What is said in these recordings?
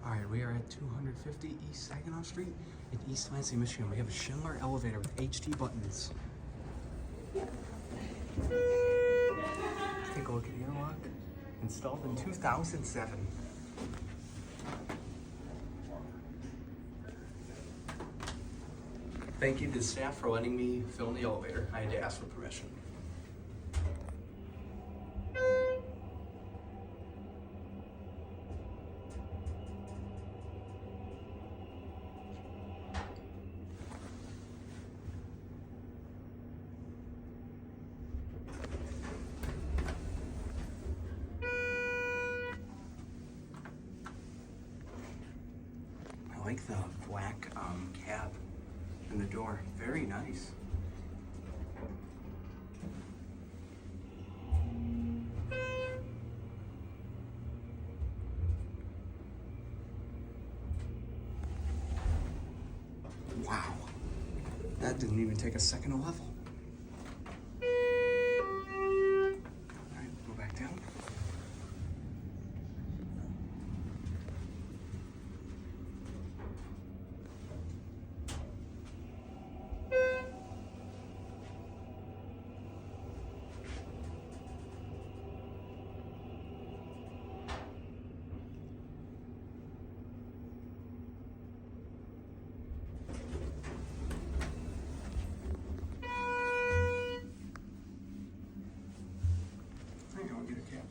All right, we are at 250 East Saginaw Street in East Lansing, Michigan. We have a Schindler elevator with HD buttons. Let's take a look at the interlock. Installed in 2007. Thank you to the staff for letting me film the elevator. I had to ask for permission. I like the black cab in the door. Very nice. Wow. That didn't even take a second to level. All right, go back down. I'll get a cap.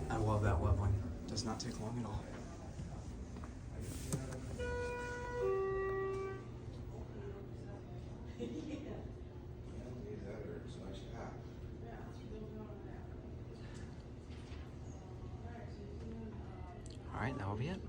I love that leveling. Does not take long at all. All right, that will be it.